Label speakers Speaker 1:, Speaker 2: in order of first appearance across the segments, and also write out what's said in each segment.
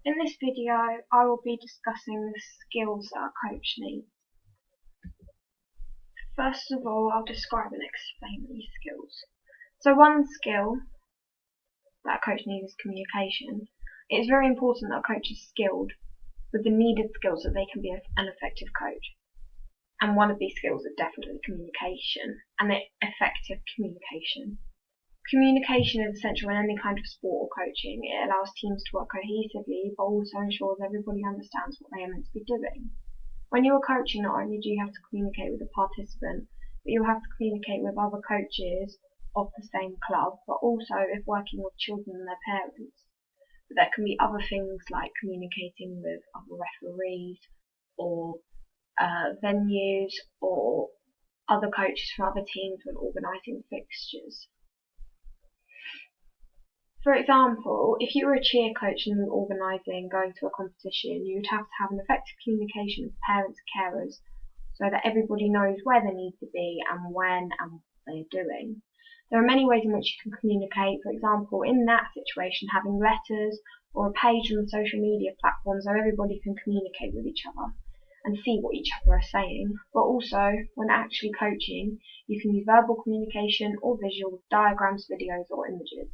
Speaker 1: In this video, I will be discussing the skills that a coach needs. First of all, I'll describe and explain these skills. So one skill that a coach needs is communication. It is very important that a coach is skilled with the needed skills so that they can be an effective coach. And one of these skills is definitely communication, and effective communication. Communication is essential in any kind of sport or coaching. It allows teams to work cohesively, but also ensures everybody understands what they are meant to be doing. When you are coaching, not only do you have to communicate with the participant, but you have to communicate with other coaches of the same club, but also if working with children and their parents. But there can be other things like communicating with other referees or venues or other coaches from other teams when organising fixtures. For example, if you were a cheer coach and you were going to a competition, you'd have to have an effective communication with parents and carers so that everybody knows where they need to be and when and what they're doing. There are many ways in which you can communicate. For example, in that situation, having letters or a page on the social media platforms so everybody can communicate with each other and see what each other are saying. But also, when actually coaching, you can use verbal communication or visual diagrams, videos or images.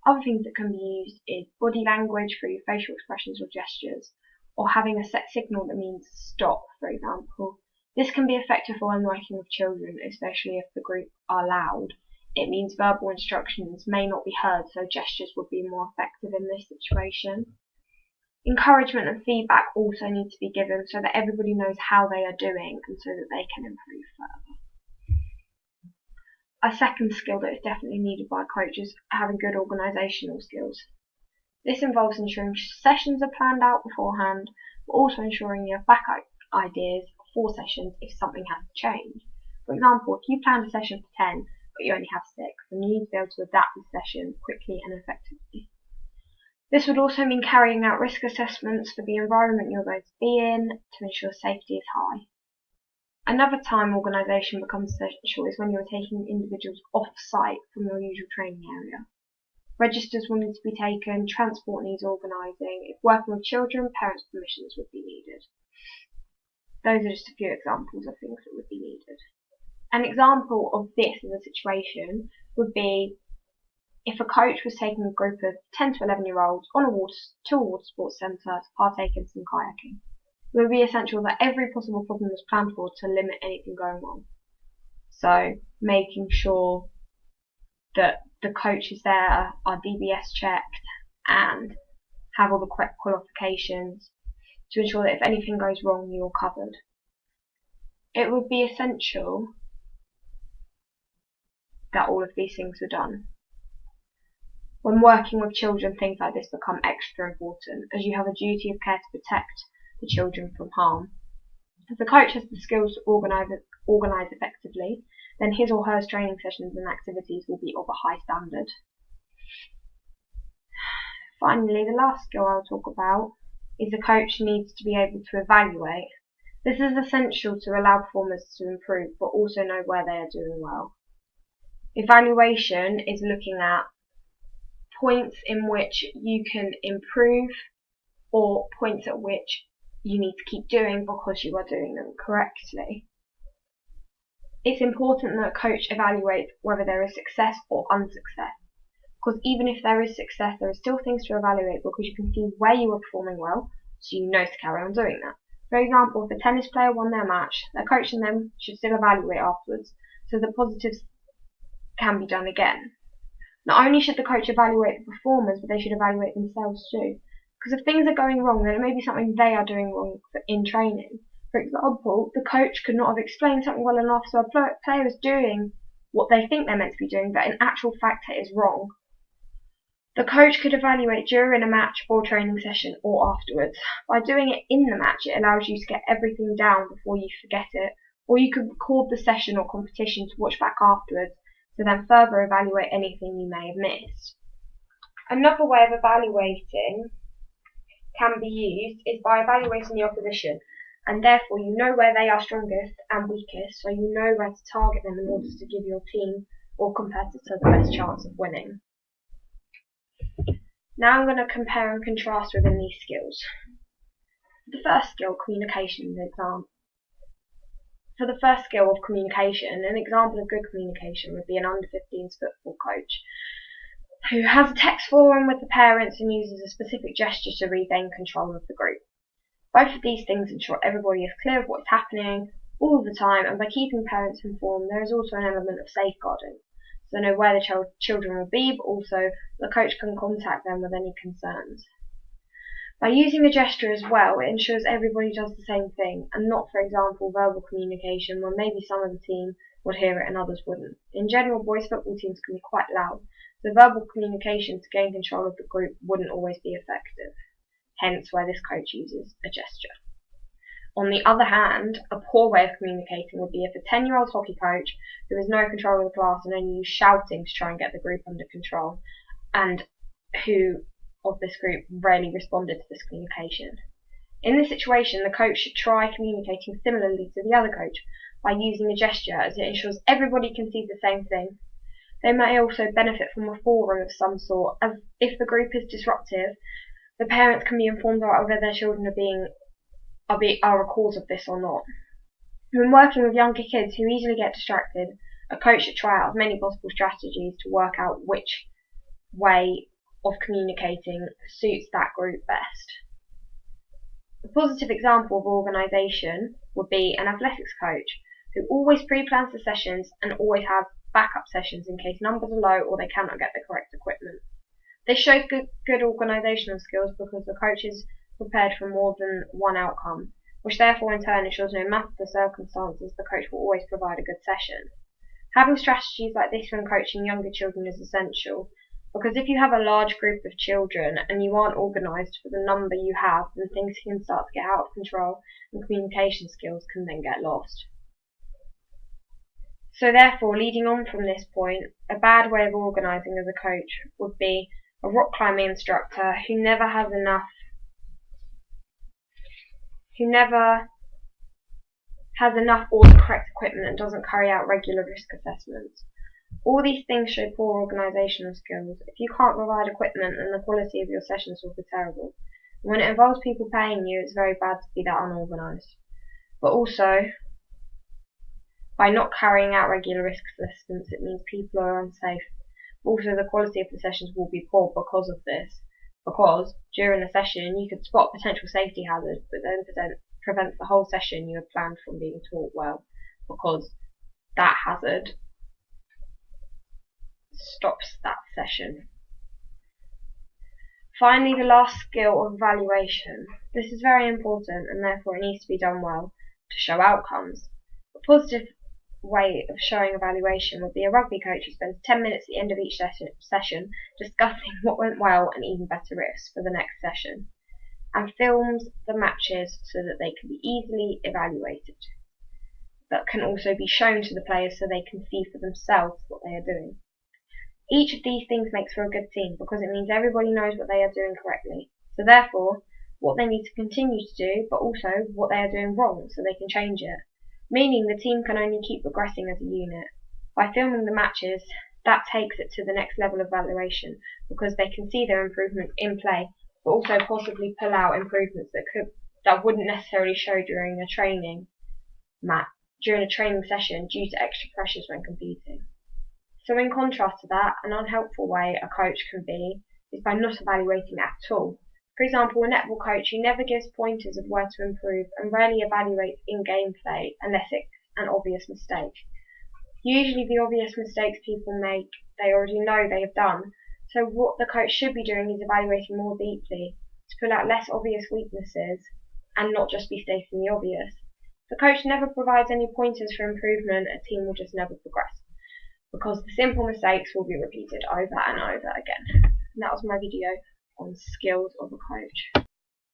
Speaker 1: Other things that can be used is body language through facial expressions or gestures, or having a set signal that means stop, for example. This can be effective when working with children, especially if the group are loud. It means verbal instructions may not be heard, so gestures would be more effective in this situation. Encouragement and feedback also need to be given so that everybody knows how they are doing and so that they can improve further. A second skill that is definitely needed by coaches is having good organisational skills. This involves ensuring sessions are planned out beforehand, but also ensuring you have backup ideas for sessions if something has to change. For example, if you planned a session for 10 but you only have 6, then you need to be able to adapt the session quickly and effectively. This would also mean carrying out risk assessments for the environment you're going to be in to ensure safety is high. Another time organisation becomes essential is when you are taking individuals off-site from your usual training area. Registers will need to be taken, transport needs organising. If working with children, parents' permissions would be needed. Those are just a few examples of things that would be needed. An example of this as a situation would be if a coach was taking a group of 10 to 11-year-olds to a water sports centre to partake in some kayaking. It would be essential that every possible problem was planned for to limit anything going wrong. So making sure that the coaches there are DBS checked and have all the correct qualifications to ensure that if anything goes wrong, you're covered. It would be essential that all of these things were done. When working with children, things like this become extra important, as you have a duty of care to protect the children from harm. If the coach has the skills to organise effectively, then his or her training sessions and activities will be of a high standard. Finally, the last skill I'll talk about is the coach needs to be able to evaluate. This is essential to allow performers to improve, but also know where they are doing well. Evaluation is looking at points in which you can improve or points at which you need to keep doing because you are doing them correctly. It's important that a coach evaluates whether there is success or unsuccess, because even if there is success, there are still things to evaluate because you can see where you are performing well, so you know to carry on doing that. For example, if a tennis player won their match, their coach and them should still evaluate afterwards, so the positives can be done again. Not only should the coach evaluate the performers, but they should evaluate themselves too. Because if things are going wrong, then it may be something they are doing wrong in training. For example, the coach could not have explained something well enough, so a player is doing what they think they're meant to be doing, but in actual fact it is wrong. The coach could evaluate during a match or training session or afterwards. By doing it in the match, it allows you to get everything down before you forget it, or you could record the session or competition to watch back afterwards, to then further evaluate anything you may have missed. Another way of evaluating can be used is by evaluating the opposition, and therefore you know where they are strongest and weakest, so you know where to target them in order to give your team or competitor the best chance of winning. Now I'm going to compare and contrast within these skills. The first skill, communication, is an example. For the first skill of communication, an example of good communication would be an under-15s football coach who has a text forum with the parents and uses a specific gesture to regain control of the group. Both of these things ensure everybody is clear of what's happening all the time, and by keeping parents informed, there is also an element of safeguarding. So they know where the children will be, but also the coach can contact them with any concerns. By using a gesture as well, it ensures everybody does the same thing, and not, for example, verbal communication where maybe some of the team would hear it and others wouldn't. In general, boys' football teams can be quite loud, so verbal communication to gain control of the group wouldn't always be effective, hence why this coach uses a gesture. On the other hand, a poor way of communicating would be if a 10-year-old hockey coach who has no control of the class and only uses shouting to try and get the group under control, and who of this group rarely responded to this communication. In this situation, the coach should try communicating similarly to the other coach by using a gesture, as it ensures everybody can see the same thing. They may also benefit from a forum of some sort, as if the group is disruptive, the parents can be informed about whether their children are a cause of this or not. When working with younger kids who easily get distracted, a coach should try out as many possible strategies to work out which way of communicating suits that group best. A positive example of organisation would be an athletics coach who always pre-plans the sessions and always has backup sessions in case numbers are low or they cannot get the correct equipment. This shows good organisational skills because the coach is prepared for more than one outcome, which therefore in turn ensures no matter the circumstances, the coach will always provide a good session. Having strategies like this when coaching younger children is essential, because if you have a large group of children and you aren't organised for the number you have, then things can start to get out of control and communication skills can then get lost. So therefore, leading on from this point, a bad way of organising as a coach would be a rock climbing instructor who never has enough or the correct equipment and doesn't carry out regular risk assessments. All these things show poor organisational skills. If you can't provide equipment, then the quality of your sessions will be terrible. When it involves people paying you, it's very bad to be that unorganised. But also, by not carrying out regular risk assessments, it means people are unsafe. Also, the quality of the sessions will be poor because of this. Because during a session, you could spot potential safety hazards, but then prevents the whole session you had planned from being taught well, because that hazard stops that session. Finally, the last skill of evaluation. This is very important and therefore it needs to be done well to show outcomes. A positive way of showing evaluation would be a rugby coach who spends 10 minutes at the end of each session discussing what went well and even better risks for the next session, and films the matches so that they can be easily evaluated, but can also be shown to the players so they can see for themselves what they are doing. Each of these things makes for a good team because it means everybody knows what they are doing correctly, so therefore what they need to continue to do, but also what they are doing wrong so they can change it, meaning the team can only keep progressing as a unit. By filming the matches, that takes it to the next level of evaluation because they can see their improvements in play, but also possibly pull out improvements that wouldn't necessarily show during a training session due to extra pressures when competing. So in contrast to that, an unhelpful way a coach can be is by not evaluating at all. For example, a netball coach who never gives pointers of where to improve and rarely evaluates in-game play unless it's an obvious mistake. Usually the obvious mistakes people make, they already know they have done, so what the coach should be doing is evaluating more deeply to pull out less obvious weaknesses and not just be stating the obvious. If the coach never provides any pointers for improvement, a team will just never progress, because the simple mistakes will be repeated over and over again. And that was my video on skills of a coach.